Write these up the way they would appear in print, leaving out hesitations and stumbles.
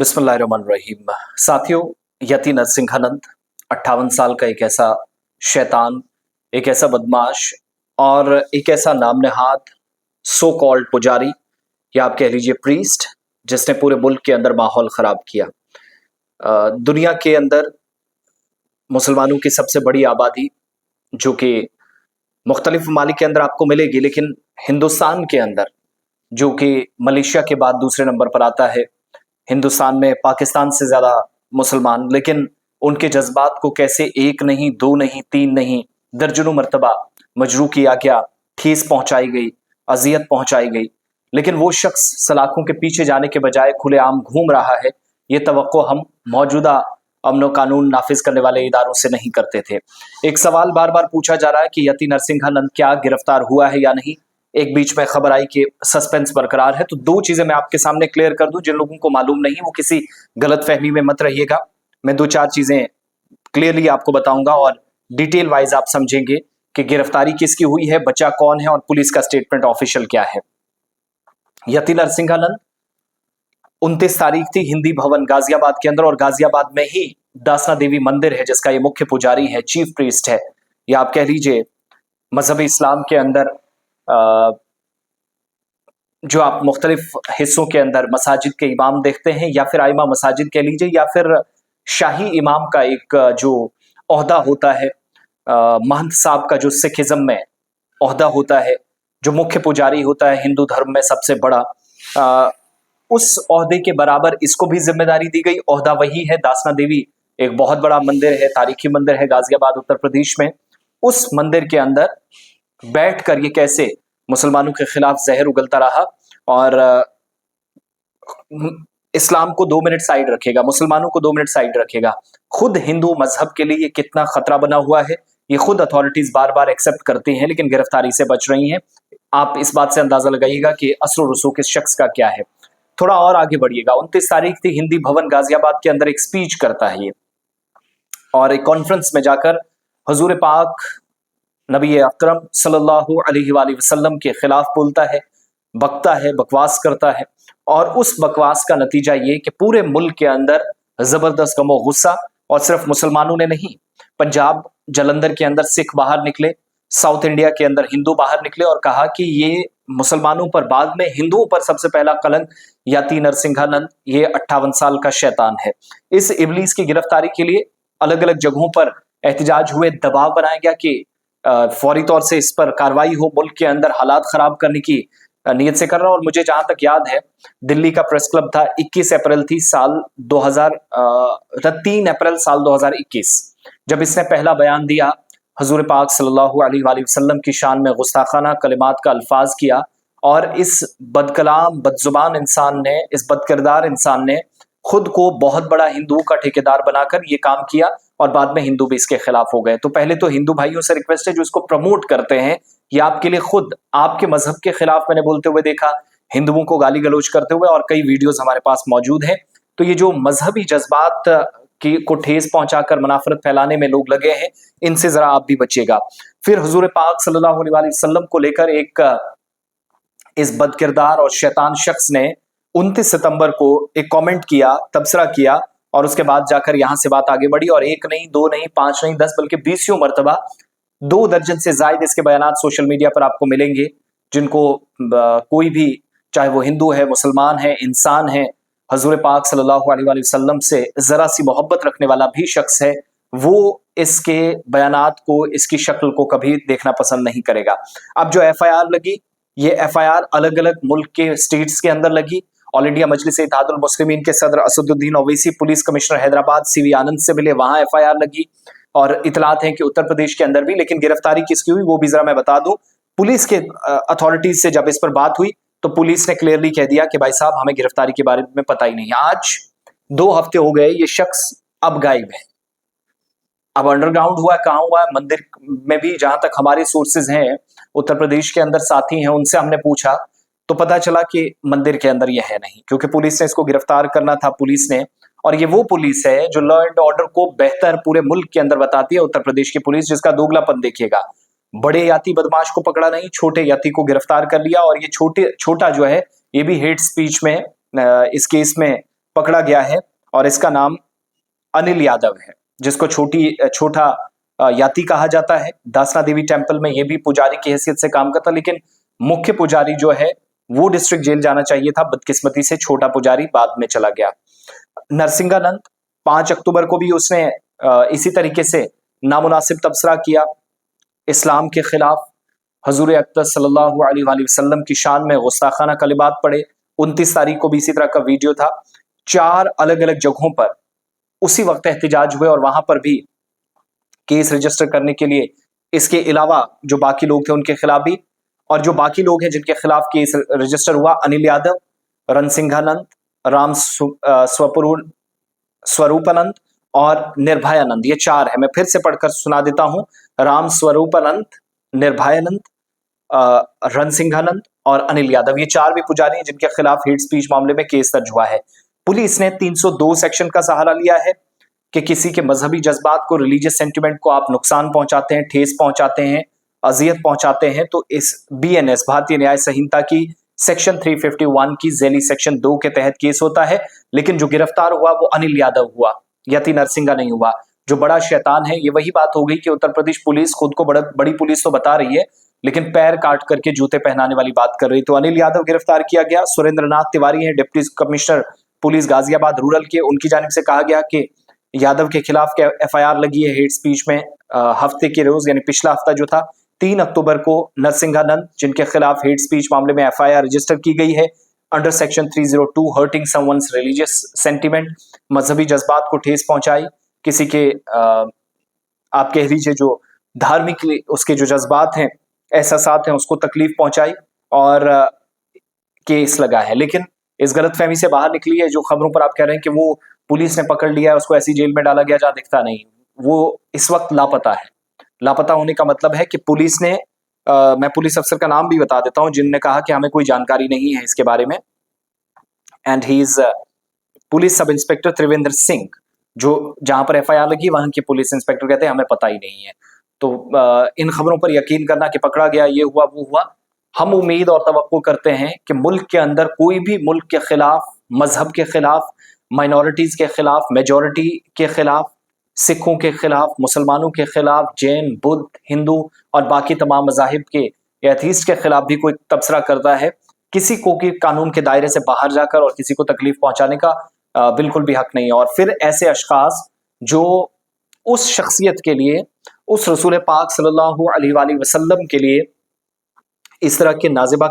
बिस्मिल्लाहिर्रहमानिर्रहीम। साथियों, यति नरसिंहानंद 58 साल का एक ऐसा शैतान, एक ऐसा बदमाश और एक ऐसा नाम नहाद सो कॉल्ड पुजारी या आप कह लीजिए प्रीस्ट, जिसने पूरे मुल्क के अंदर माहौल खराब किया। दुनिया के अंदर मुसलमानों की सबसे बड़ी आबादी जो कि मुख्तलिफ ममालिक के अंदर आपको मिलेगी, लेकिन हिंदुस्तान के अंदर जो कि मलेशिया के बाद दूसरे नंबर पर आता है। हिंदुस्तान में पाकिस्तान से ज्यादा मुसलमान, लेकिन उनके जज्बात को कैसे एक नहीं, दो नहीं, तीन नहीं, दर्जनों मर्तबा मजरू किया गया, ठेस पहुंचाई गई, अजियत पहुंचाई गई। लेकिन वो शख्स सलाखों के पीछे जाने के बजाय खुलेआम घूम रहा है। ये तवक्को हम मौजूदा अमन कानून नाफिज करने वाले इदारों से नहीं करते थे। एक सवाल बार बार पूछा जा रहा है कि यति नरसिंहानंद क्या गिरफ्तार हुआ है या नहीं। एक बीच में खबर आई कि सस्पेंस बरकरार है। तो दो चीजें मैं आपके सामने क्लियर कर दूं, जिन लोगों को मालूम नहीं वो किसी गलत फहमी में मत रहिएगा। मैं दो चार चीजें क्लियरली आपको बताऊंगा और डिटेल वाइज आप समझेंगे कि गिरफ्तारी किसकी हुई है, बचा कौन है और पुलिस का स्टेटमेंट ऑफिशियल क्या है। यति नरसिंहानंद 29 तारीख थी, हिंदी भवन गाजियाबाद के अंदर, और गाजियाबाद में ही दासना देवी मंदिर है जिसका ये मुख्य पुजारी है, चीफ प्रीस्ट है, या आप कह लीजिए मजहब इस्लाम के अंदर जो आप मुख्तलिफ हिस्सों के अंदर मसाजिद के इमाम देखते हैं, या फिर आइमा मसाजिद कह लीजिए, या फिर शाही इमाम का एक जो ओहदा होता है, महंत साहब का जो सिखिज्म में ओहदा होता है, जो मुख्य पुजारी होता है हिंदू धर्म में सबसे बड़ा, उस ओहदे के बराबर इसको भी जिम्मेदारी दी गई। ओहदा वही है। दासना देवी एक बहुत बड़ा मंदिर है, तारीखी मंदिर है गाजियाबाद उत्तर प्रदेश में। उस मंदिर के अंदर बैठकर ये कैसे मुसलमानों के खिलाफ जहर उगलता रहा और इस्लाम को 2 मिनट साइड रखेगा, मुसलमानों को 2 मिनट साइड रखेगा। खुद हिंदू मजहब के लिए ये कितना खतरा बना हुआ है, ये खुद अथॉरिटीज बार बार एक्सेप्ट करती हैं, लेकिन गिरफ्तारी से बच रही हैं। आप इस बात से अंदाजा लगाइएगा कि असर रसूख इस शख्स का क्या है। थोड़ा और आगे बढ़िएगा। 29 तारीख थी, हिंदी भवन गाजियाबाद के अंदर एक स्पीच करता है ये, और एक कॉन्फ्रेंस में जाकर हुजूर पाक नबी अकरम सल्लल्लाहु अलैहि वसल्लम के खिलाफ बोलता है, बकता है, बकवास करता है। और उस बकवास का नतीजा ये कि पूरे मुल्क के अंदर जबरदस्त गमो गुस्सा, और सिर्फ मुसलमानों ने नहीं, पंजाब जलंधर के अंदर सिख बाहर निकले, साउथ इंडिया के अंदर हिंदू बाहर निकले और कहा कि ये मुसलमानों पर, बाद में हिंदुओं पर सबसे पहला कलंक यति नरसिंहानंद, ये 58 साल का शैतान है। इस इबलीस की गिरफ्तारी के लिए अलग अलग जगहों पर एहतजाज हुए, दबाव बनाया गया कि फौरी तौर से इस पर कार्रवाई हो। मुल्क के अंदर हालात खराब करने की नीयत से कर रहा। और मुझे जहां तक याद है, दिल्ली का प्रेस क्लब था, 21 अप्रैल थी साल 3 अप्रैल साल 2021, जब इसने पहला बयान दिया, हजूर पाक सल्लल्लाहु अलैहि वसल्लम की शान में गुस्ताखाना कलिमात का अल्फाज किया। और इस बदकलाम, बदजुबान इंसान ने, इस बदकिरदार इंसान ने खुद को बहुत बड़ा हिंदुओं का ठेकेदार बनाकर ये काम किया, और बाद में हिंदू भी इसके खिलाफ हो गए। तो पहले तो हिंदू भाइयों से रिक्वेस्ट है जो इसको प्रमोट करते हैं, ये आपके लिए खुद आपके मजहब के खिलाफ मैंने बोलते हुए देखा, हिंदुओं को गाली गलौज करते हुए, और कई वीडियोस हमारे पास मौजूद हैं। तो ये जो मजहबी जज्बात की को ठेस पहुंचाकर मुनाफरत फैलाने में लोग लगे हैं, इनसे जरा आप भी बचिएगा। फिर हुजूर पाक सल्लल्लाहु अलैहि वसल्लम को लेकर एक इस बदकिरदार और शैतान शख्स ने 29 सितंबर को एक कमेंट किया, तबसरा किया, और उसके बाद जाकर यहां से बात आगे बढ़ी, और एक नहीं, दो नहीं, 5 नहीं, 10 बल्कि 20 मरतबा 2 दर्जन से जायद इसके बयानात सोशल मीडिया पर आपको मिलेंगे, जिनको कोई भी, चाहे वो हिंदू है, मुसलमान है, इंसान है, हजूर पाक सल्लल्लाहु अलैहि वसल्लम से जरा सी मोहब्बत रखने वाला भी शख्स है, वो इसके बयानात को, इसकी शक्ल को कभी देखना पसंद नहीं करेगा। अब जो FIR लगी, ये FIR अलग अलग मुल्क के स्टेट्स के अंदर लगी। ऑल इंडिया मजलिस इत्तेहादुल मुस्लिमीन के सदर Asaduddin Owaisi police commissioner Hyderabad CV आनंद से मिले, वहां FIR लगी, और इतलात है कि उत्तर प्रदेश के अंदर भी। लेकिन गिरफ्तारी किसकी हुई वो भी जरा मैं बता दूं। पुलिस के अथॉरिटीज से जब इस पर बात हुई तो पुलिस ने क्लियरली कह दिया कि भाई साहब, हमें गिरफ्तारी के बारे में पता ही नहीं। आज 2 हफ्ते हो गए, ये शख्स अब गायब है। अब अंडरग्राउंड हुआ, कहां हुआ, मंदिर में भी, जहां तक हमारे सोर्सेज हैं उत्तर प्रदेश के अंदर साथी हैं, उनसे हमने पूछा तो पता चला कि मंदिर के अंदर ये है नहीं, क्योंकि पुलिस ने इसको गिरफ्तार करना था, पुलिस ने। और ये वो पुलिस है जो लॉ एंड ऑर्डर को बेहतर पूरे मुल्क के अंदर बताती है, उत्तर प्रदेश की पुलिस, जिसका दोगलापन देखिएगा। बड़े याती बदमाश को पकड़ा नहीं, छोटे याती को गिरफ्तार कर लिया। और ये छोटा जो है, ये भी हेट स्पीच में, इस केस में पकड़ा गया है और इसका नाम अनिल यादव है, जिसको छोटा याती कहा जाता है। दासना देवी टेम्पल में ये भी पुजारी की हैसियत से काम करता, लेकिन मुख्य पुजारी जो है वो डिस्ट्रिक्ट जेल जाना चाहिए था। बदकिस्मती से छोटा पुजारी बाद में चला गया। नरसिंहानंद 5 अक्टूबर को भी उसने इसी तरीके से नामुनासिब तबसरा किया इस्लाम के खिलाफ। हजूर अकबर सल्लल्लाहु अलैहि वसल्लम की शान में गुस्ताखाना कलिमात पढ़े। 29 तारीख को भी इसी तरह का वीडियो था। 4 अलग अलग जगहों पर उसी वक्त एहतिजाज हुए और वहां पर भी केस रजिस्टर करने के लिए इसके अलावा जो बाकी लोग थे उनके खिलाफ भी, और जो बाकी लोग हैं जिनके खिलाफ केस रजिस्टर हुआ, अनिल यादव, रणसिंहानंद, राम स्वरूपानंद और निर्भयानंद, ये 4 है। मैं फिर से पढ़कर सुना देता हूं। राम स्वरूपानंद, निर्भयानंद, रणसिंहानंद और अनिल यादव, ये 4 भी पुजारी हैं जिनके खिलाफ हेट स्पीच मामले में केस दर्ज हुआ है। पुलिस ने 302 सेक्शन का सहारा लिया है कि किसी के मजहबी जज्बात को, रिलीजियस सेंटिमेंट को आप नुकसान पहुंचाते हैं, ठेस पहुंचाते हैं, अजियत पहुंचाते हैं, तो इस BNS भारतीय न्याय संहिता की सेक्शन 351 की झेली सेक्शन 2 के तहत केस होता है। लेकिन जो गिरफ्तार हुआ वो अनिल यादव हुआ, यति नरसिंहा नहीं हुआ। जो बड़ा शैतान है, ये वही बात हो गई कि उत्तर प्रदेश पुलिस खुद को बड़ी पुलिस तो बता रही है, लेकिन पैर काट करके जूते पहनाने वाली बात कर रही। तो अनिल यादव गिरफ्तार किया गया। सुरेंद्रनाथ तिवारी हैं deputy commissioner police Ghaziabad rural के, उनकी जानिब से कहा गया कि यादव के खिलाफ FIR लगी है हेट स्पीच में। हफ्ते के रोज यानी पिछला हफ्ता जो था 3 अक्टूबर को नरसिंहानंद, जिनके खिलाफ हेट स्पीच मामले में FIR रजिस्टर की गई है under section 302 hurting someone's religious sentiment, मजहबी जज्बात को ठेस पहुंचाई, किसी के आप कह लीजिए जो धार्मिक उसके जो जज्बात हैं, एहसासात हैं, उसको तकलीफ पहुंचाई और केस लगा है। लेकिन इस गलतफहमी से बाहर निकली है जो खबरों पर आप कह रहे हैं कि वो पुलिस ने पकड़ लिया है, उसको ऐसी जेल में डाला गया जहां दिखता नहीं, वो इस वक्त लापता है। लापता होने का मतलब है कि पुलिस ने मैं पुलिस अफसर का नाम भी बता देता हूं जिनने कहा कि हमें कोई जानकारी नहीं है इसके बारे में, and he is police sub inspector Trivendra Singh, जो जहां पर FIR लगी वहां के पुलिस इंस्पेक्टर कहते हैं हमें पता ही नहीं है। तो इन खबरों पर यकीन करना कि पकड़ा गया, ये हुआ वो हुआ, हम उम्मीद और तवक्को करते हैं कि मुल्क के अंदर कोई भी मुल्क के खिलाफ, मजहब के खिलाफ, माइनॉरिटीज के खिलाफ, मेजॉरिटी के खिलाफ, सिखों के खिलाफ, मुसलमानों के खिलाफ, जैन, बुद्ध, हिंदू और बाकी तमाम मजाहिब के एथीस्ट के खिलाफ भी कोई तबसरा करता है, किसी को कि कानून के दायरे से बाहर जाकर और किसी को तकलीफ पहुंचाने का बिल्कुल भी हक नहीं है। और फिर ऐसे अशखास जो उस शख्सियत के लिए, उस रसूल पाक सल्लल्लाहु अलैहि वसल्लम के लिए इस तरह के नाजिबा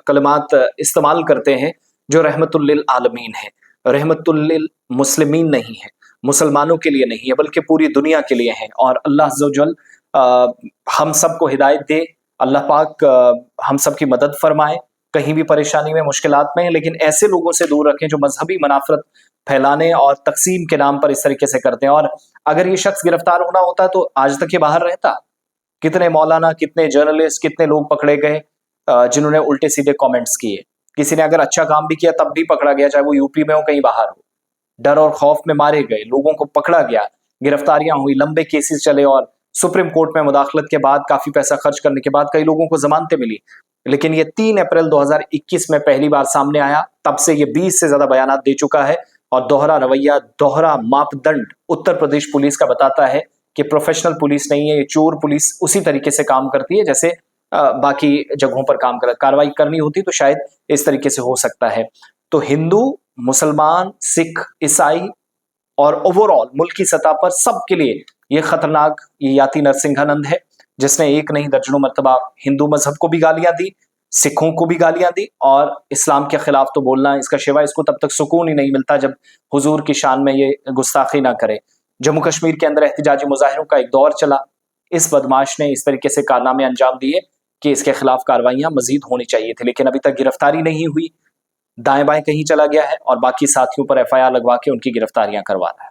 कलमात इस्तेमाल करते हैं जो रहमतुल लिल आलमीन है, रहमतुल लिल मुस्लिमीन नहीं है, मुसलमानों के लिए नहीं है, बल्कि पूरी दुनिया के लिए है। और अल्लाह अज़्ज़ व जल हम सबको हिदायत दे, अल्लाह पाक हम सब की मदद फरमाए, कहीं भी परेशानी में, मुश्किलात में, लेकिन ऐसे लोगों से दूर रखें जो मजहबी मनाफरत फैलाने और तकसीम के नाम पर इस तरीके से करते हैं। और अगर ये शख्स गिरफ्तार होना होता तो आज तक ये बाहर रहता। कितने मौलाना, कितने जर्नलिस्ट, कितने लोग पकड़े गए जिन्होंने उल्टे सीधे कमेंट्स किए। किसी ने अगर अच्छा काम भी किया तब भी पकड़ा गया, चाहे वो यूपी में हो, कहीं बाहर हो, डर और खौफ में मारे गए, लोगों को पकड़ा गया, गिरफ्तारियां हुई, लंबे केसेस चले और सुप्रीम कोर्ट में मुदाखलत के बाद, काफी पैसा खर्च करने के बाद कई लोगों को जमानतें मिली। लेकिन ये 3 अप्रैल 2021 में पहली बार सामने आया, तब से ये 20 से ज्यादा बयानात दे चुका है। और दोहरा रवैया, दोहरा मापदंड उत्तर प्रदेश पुलिस का बताता है कि प्रोफेशनल पुलिस नहीं है, ये चोर पुलिस उसी तरीके से काम करती है जैसे बाकी जगहों पर कार्रवाई करनी होती तो शायद इस तरीके से हो सकता है। तो हिंदू, मुसलमान, सिख, ईसाई और ओवरऑल मुल्क की सतह पर सबके लिए ये खतरनाक ये याति नरसिंहानंद है, जिसने एक नहीं दर्जनों मर्तबा हिंदू मजहब को भी गालियां दी, सिखों को भी गालियां दी, और इस्लाम के खिलाफ तो बोलना, इसका शिवा इसको तब तक सुकून ही नहीं मिलता जब हुजूर की शान में ये गुस्ताखी ना करे। जम्मू कश्मीर के अंदर एहतिजाजी मुजाहिरों का एक दौर चला, इस बदमाश ने इस तरीके से कारनामे अंजाम दिए कि इसके खिलाफ कार्रवाइयां मजीद होनी चाहिए थी, लेकिन अभी तक गिरफ्तारी नहीं हुई, दाएं बाएं कहीं चला गया है और बाकी साथियों पर FIR लगवा के उनकी गिरफ्तारियां करवा रहा है।